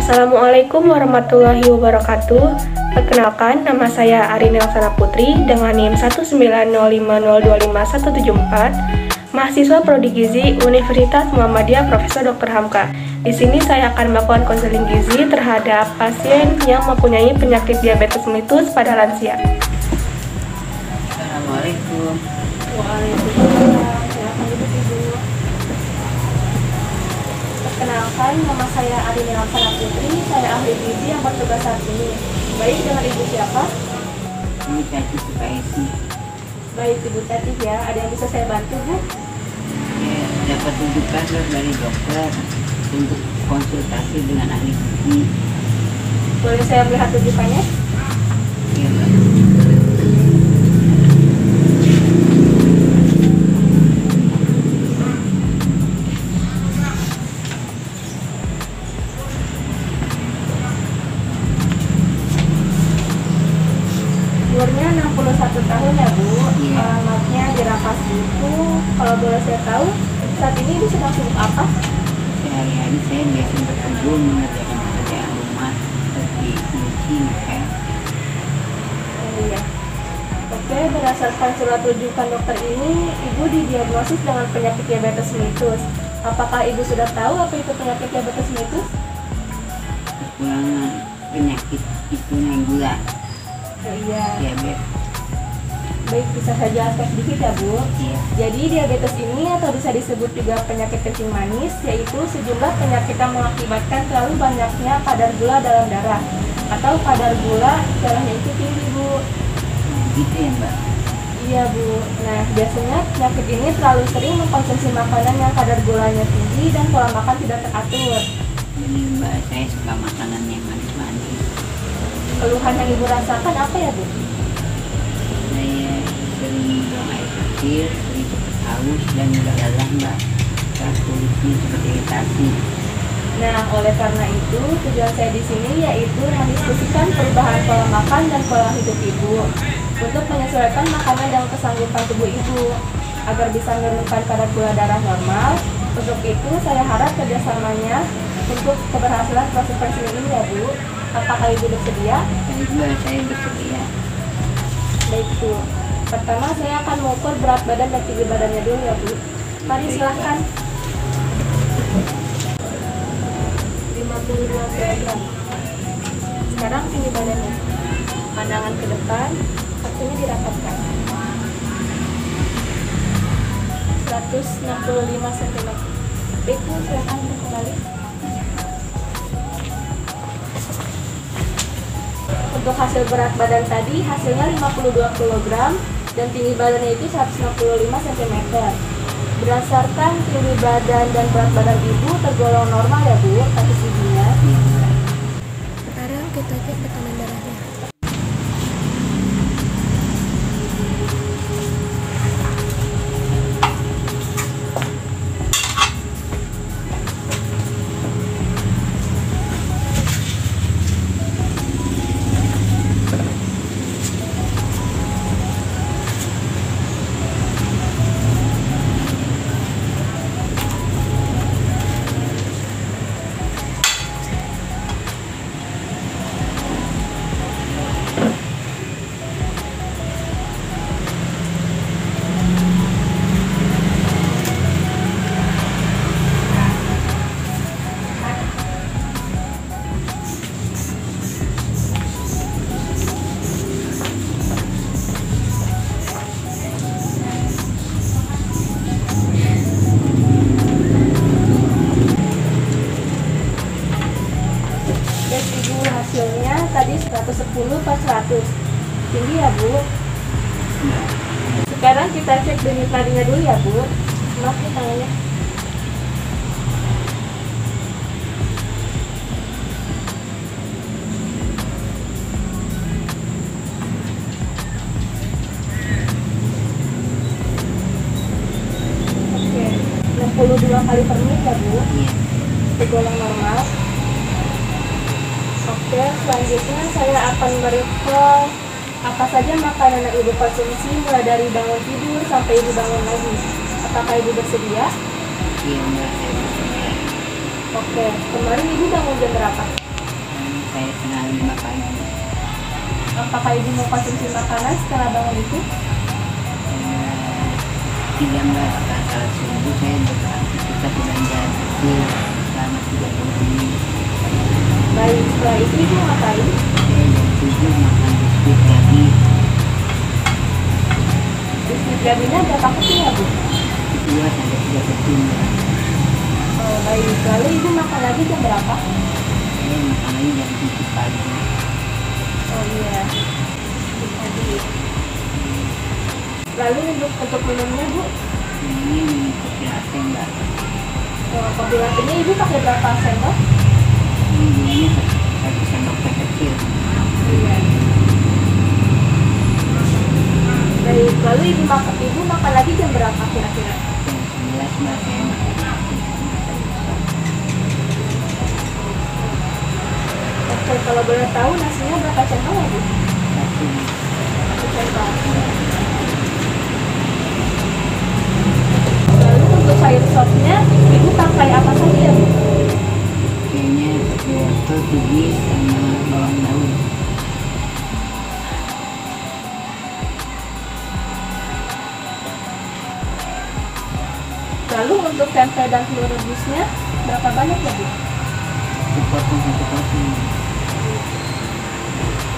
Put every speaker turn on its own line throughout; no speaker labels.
Assalamualaikum warahmatullahi wabarakatuh. Perkenalkan, nama saya Arin Elsana Putri dengan NIM 19050255174, mahasiswa Prodi Gizi Universitas Muhammadiyah Profesor Dr. Hamka. Di sini saya akan melakukan konseling gizi terhadap pasien yang mempunyai penyakit diabetes mellitus pada lansia.
Assalamualaikum.
Waalaikumsalam. Silakan duduk, Ibu. Perkenalkan, nama saya Arin Elsana Putri. Saya ahli gizi yang bertugas saat ini. Baik, dengan Ibu siapa?
Ini Tati Sukaisi.
Baik, Ibu Tati ya. Ada yang bisa saya bantu, Bu?
Ya, dapat rujukan dari dokter untuk konsultasi dengan ahli gizi.
Boleh saya melihat rujukannya?
Iya, Mbak.
Umurnya 61 tahun ya, Bu.
Iya.
Alamatnya di Rangkas Bitung. Kalau boleh saya tahu, saat ini Ibu sedang sibuk apa?
Sehari-hari saya biasa berkebun mengerjakan pekerjaan rumah seperti nyuci, ngepel.
Oh, iya. Oke, berdasarkan surat rujukan dokter ini, Ibu didiagnosis dengan penyakit diabetes mellitus. Apakah Ibu sudah tahu apa itu penyakit diabetes mellitus?
Kekurangan penyakit itu naik gula,
Oh, iya.
diabetes.
Baik, bisa saya jelaskan sedikit ya, Bu.
Iya.
Jadi diabetes ini atau bisa disebut juga penyakit kencing manis, yaitu sejumlah penyakit yang mengakibatkan terlalu banyaknya kadar gula dalam darah atau kadar gula darahnya itu tinggi, Bu.
Gitu ya, Mbak.
Iya, Bu. Nah, biasanya penyakit ini terlalu sering mengkonsumsi makanan yang kadar gulanya tinggi dan pola makan tidak teratur.
Ini Mbak, saya suka makanan yang manis-manis.
Keluhan yang Ibu rasakan apa ya, Bu?
Saya sering buang air kecil, sering cepat haus dan mudah lelah, Mbak. Terus kulitnya seperti iritasi.
Nah, oleh karena itu, tujuan saya di sini yaitu mendiskusikan perubahan pola makan dan pola hidup Ibu untuk menyesuaikan makanan dan kesanggupan tubuh Ibu agar bisa menurunkan kadar gula darah normal. Untuk itu, saya harap kerjasamanya untuk keberhasilan proses pensiun ini ya, Bu. Apakah Ibu bersedia?
Baik, Mbak, saya bersedia.
Baik, Bu. Pertama, saya akan mengukur berat badan dan tinggi badannya dulu ya, Bu. Mari silahkan. 52 kg. Sekarang tinggi badannya. Pandangan ke depan, kakinya dirapatkan. 165 cm. Baik, Bu, silahkan untuk kembali. Untuk hasil berat badan tadi, hasilnya 52 kg dan tinggi badannya itu 165 cm. Berdasarkan tinggi badan dan berat badan Ibu tergolong normal ya, Bu, status gizinya.
Sekarang kita cek tekanan darahnya.
Dan Ibu hasilnya tadi 110/100. Tinggi ya, Bu. Sekarang kita cek denyut nadinya dulu ya, Bu. Maaf nih tangannya. Oke, 62 kali per menit ya, Bu.
Iya.
Tergolong normal. Oke, selanjutnya saya akan merecall apa saja makanan yang Ibu konsumsi mulai dari bangun tidur sampai Ibu bangun lagi. Apakah Ibu bersedia?
Iya, Mbak, saya bersedia.
Oke, kemarin Ibu bangun jam berapa?
sampai setengah 5 pagi.
Apakah ibu mau konsumsi makanan setelah bangun itu?
Tidak mbak, saat subuh saya beraktivitas dengan jalan kecil selama 30 menit.
Baik, setelah itu ibu ngapain?
Saya jam 7 makan biskuit lagi.
Biskuit gabinnya berapa kecil ya bu?
2 sampai 3 kecil mbak.
Oh baik, lalu ibu makan lagi jam berapa?
Saya makan lagi jam 7 pagi.
Oh iya. Pagi. Lalu untuk minumnya bu?
Ini minum kopi latte mbak.
Oh, kopi latte-nya ibu pakai berapa sendok?
Ini gulanya 1 sendok teh kecil.
Iya. Baik, lalu ibu makan lagi jam berapa kira-kira?
Jam 11 mbak saya makan.
Oke, kalau boleh tahu nasinya berapa centong ya bu? 1 centong. Lalu untuk sayur sopnya, ibu pakai apa saja ya bu?
Kayaknya wortel, kubis, sama bawang daun.
Lalu untuk tempe dan telur rebusnya, berapa banyak ya bu?
Sepotong 1 potong.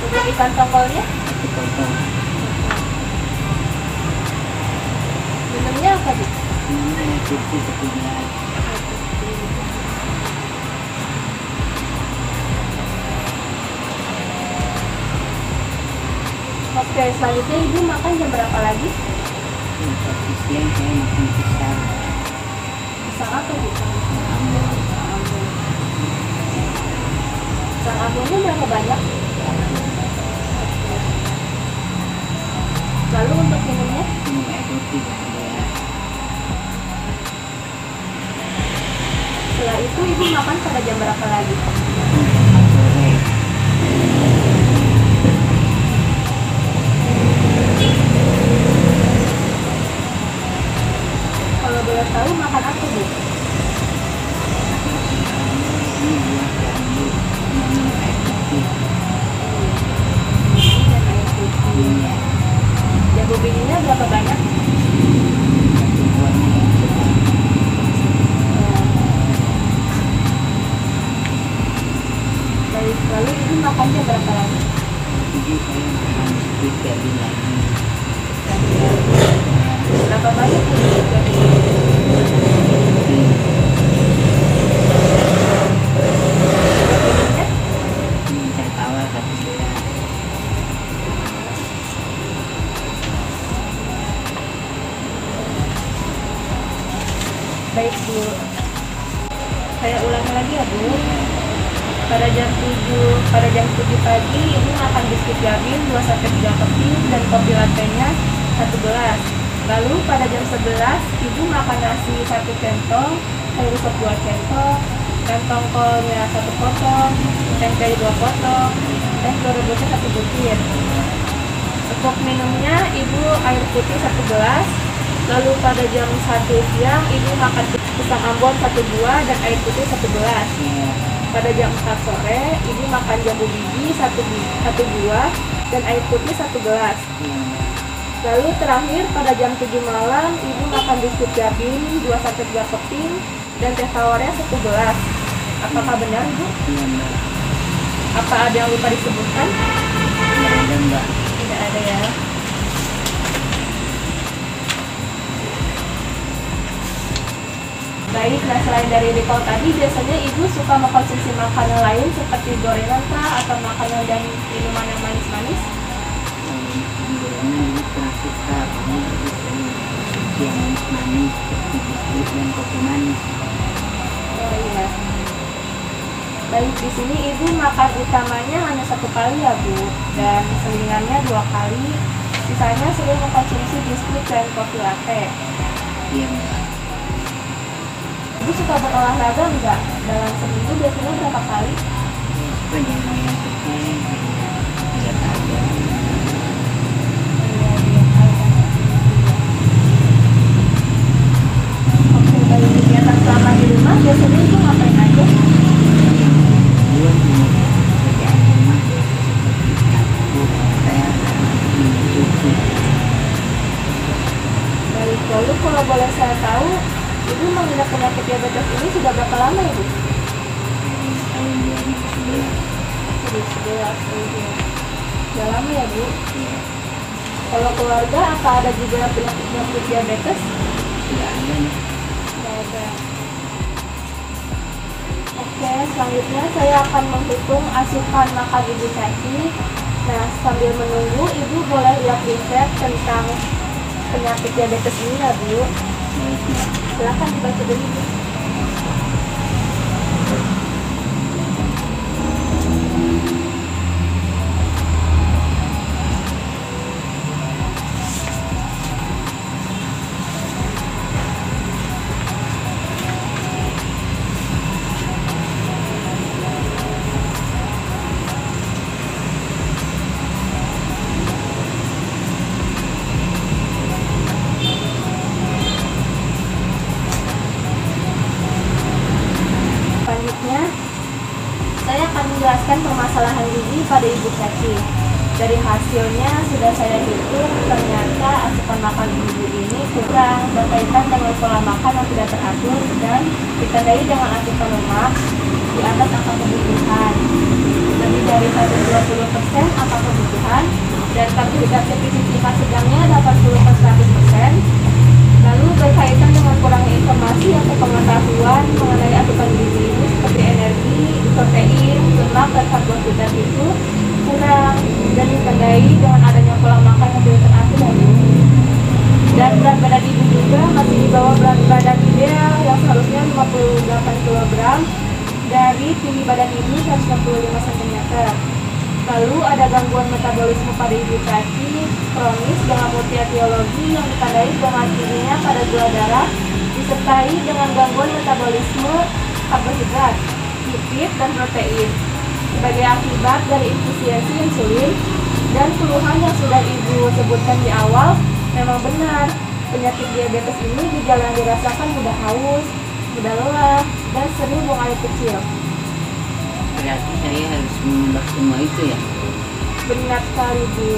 Untuk ikan tongkolnya,
1 potong.
minumnya apa bu?
Ini air putih 1 gelas.
Oke, selanjutnya ibu makan jam berapa lagi?
Untuk siang saya makan pisang.
Pisang apa bu?
Ambon.
Pisang ambonnya berapa banyak? Lalu untuk minumnya?
Minum air putih 1 gelas.
Setelah itu ibu makan pada jam berapa lagi?
Jam 4 sore.
Kalau boleh tahu makan apa bu?
Ini buah jambu sama minum air putih.
Ini dan air putih.
Iya.
Jambu bijinya berapa banyak?
1 buahnya yang sedang.
Baik, lalu ibu makan jam berapa lagi?
Jadi saya makan biskuit gabin lagi.
Berapa banyak bu? Minumnya?
Ini teh tawar 1 gelas.
Baik bu, saya ulangi lagi ya bu. Pada jam 7 pagi ibu makan biskuit gabin 2-3 keping dan kopi latte-nya 1 gelas. Lalu pada jam 11 ibu makan nasi 1 centong, sayur sop 2 centong, dan tongkolnya 1 potong, tempe 2 potong, dan telur rebusnya 1 butir. Untuk minumnya ibu air putih 1 gelas. Lalu pada jam 1 siang ibu makan pisang ambon 1 buah dan air putih 1 gelas.
Iya.
Pada jam 4 sore, ibu makan jambu biji 1 buah dan air putih 1 gelas.
Iya.
Lalu terakhir pada jam 7 malam, ibu makan biskuit gabin 2-3 keping dan teh tawarnya 1 gelas. Apakah benar ibu?
Iya mbak.
Apa ada yang lupa disebutkan?
Tidak ada mbak.
Tidak ada ya. Baik, nah selain dari recall tadi, biasanya ibu suka mengkonsumsi makanan lain seperti gorengan kah atau makanan dan minuman yang manis-manis?
Gorengan ini kurang suka. Kamu lebih sering konsumsi yang manis-manis seperti biskuit dan kopi manis.
Oh iya. Baik, di sini ibu makan utamanya hanya 1 kali ya bu, dan selingannya 2 kali. Sisanya sering mengkonsumsi biskuit dan kopi latte.
Iya mbak.
Ibu suka berolahraga enggak? Dalam seminggu biasanya berapa kali?
Saya suka jalan-jalan sepele, lihat aja.
Oke, baik. Kegiatan selama di rumah biasanya ibu ngapain aja?
Buat ini kerjaan
Lalu kalau boleh saya tahu, Ibu mengidap penyakit diabetes ini sudah berapa lama Ibu?
Tahun 2011.
2011. Sudah lama ya Bu? Kalau keluarga apa ada juga penyakit diabetes?
Tidak ada nih.
Tidak ada. Oke, selanjutnya saya akan menghitung asupan makan Ibu Caci. Nah, sambil menunggu, Ibu boleh lihat riset tentang penyakit diabetes ini ya Bu.
Baik, Mbak.
Silahkan dibaca dulu Bu. Selanjutnya, saya akan menjelaskan permasalahan gizi pada Ibu Caci. Dari hasilnya sudah saya hitung, ternyata asupan makan Ibu ini kurang berkaitan dengan pola makan yang tidak teratur dan ditandai dengan asupan lemak di atas angka kebutuhan. Lebih dari 120% angka kebutuhan dan karbohidrat defisit sedangnya 80-100%. Lalu berkaitan dengan kurangnya informasi atau pengetahuan mengenai asupan gizi itu seperti energi, protein, lemak, dan karbohidrat itu kurang dan ditandai dengan adanya pola makan yang tidak teratur. Dan berat badan Ibu juga masih di bawah berat badan ideal yang seharusnya 58 kg dari tinggi badan Ibu 165 cm. Lalu ada gangguan metabolisme pada Ibu Caci kronis dengan multietiologi yang ditandai dengan tingginya pada gula darah disertai dengan gangguan metabolisme karbohidrat, lipid, dan protein sebagai akibat dari infisiensi insulin. Dan keluhan yang sudah Ibu sebutkan di awal memang benar. Penyakit diabetes ini gejala yang dirasakan mudah haus, mudah lelah, dan sering buang air kecil.
Berarti saya harus mengubah semua itu ya?
Benar sekali Bu.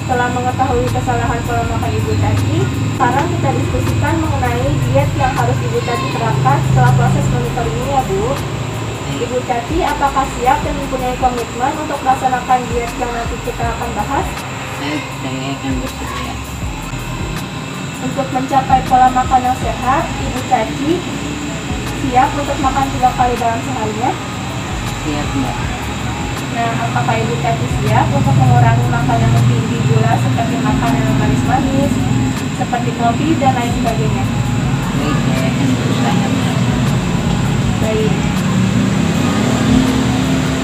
Setelah mengetahui kesalahan pola makan Ibu Caci, sekarang kita diskusikan mengenai diet yang harus Ibu Caci terapkan setelah proses monitoring ini ya Bu. Ibu Caci apakah siap dan mempunyai komitmen untuk melaksanakan diet yang nanti kita akan bahas?
Saya akan bersedia.
Untuk mencapai pola makan yang sehat, Ibu Caci siap untuk makan 3 kali dalam seharinya?
Siap, Mbak.
Nah, apakah Ibu Caci siap untuk mengurangi makanan yang tinggi gula seperti makanan yang manis-manis, seperti kopi dan lain sebagainya?
Baik, saya akan berusaha.
Baik.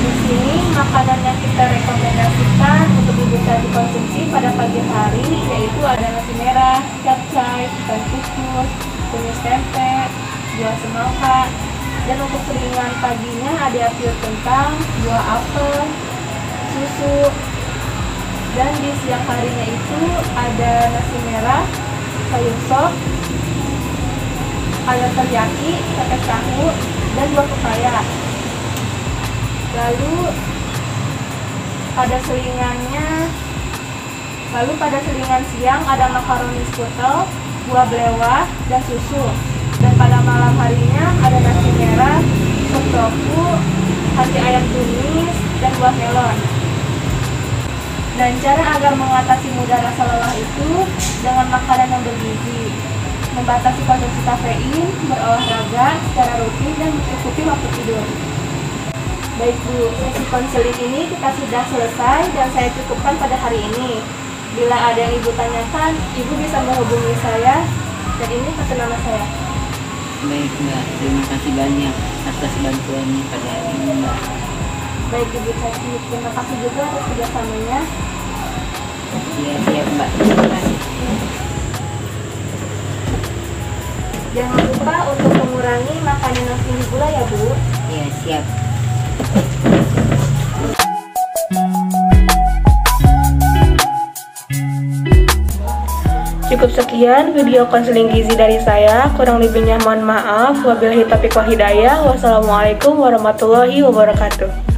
Di sini makanan yang kita rekomendasikan untuk Ibu Caci konsumsi pada pagi hari yaitu ada nasi merah, capcay, ikan kukus, tumis tempe, buah semangka. Dan untuk selingan paginya ada pil kentang, buah apel, susu. Dan di siang harinya itu ada nasi merah, sayur sop, ayam teriyaki, pepes tahu, dan buah pepaya. Lalu pada selingan siang ada makaroni skutel, buah belewah, dan susu. Dan pada malam harinya ada nasi merah, sup tofu, hati ayam tumis, dan buah melon. Dan cara agar mengatasi mudah rasa lelah itu dengan makanan yang bergizi, membatasi konsumsi kafein, berolahraga secara rutin, dan mencukupi waktu tidur. Baik Bu, sesi konseling ini kita sudah selesai dan saya cukupkan pada hari ini. Bila ada yang Ibu tanyakan, Ibu bisa menghubungi saya dan ini kartu nama saya.
Baik, Mbak. Terima kasih banyak atas bantuannya pada hari ini, Mbak.
Baik Ibu Caci, terima kasih juga atas kerjasamanya.
Iya, siap, Mbak. Terima kasih.
Jangan lupa untuk mengurangi makanan yang tinggi gula ya Bu.
Iya, siap.
Cukup sekian video konseling gizi dari saya. Kurang lebihnya mohon maaf. Wabillahi taufiq wal hidayah. Wassalamualaikum warahmatullahi wabarakatuh.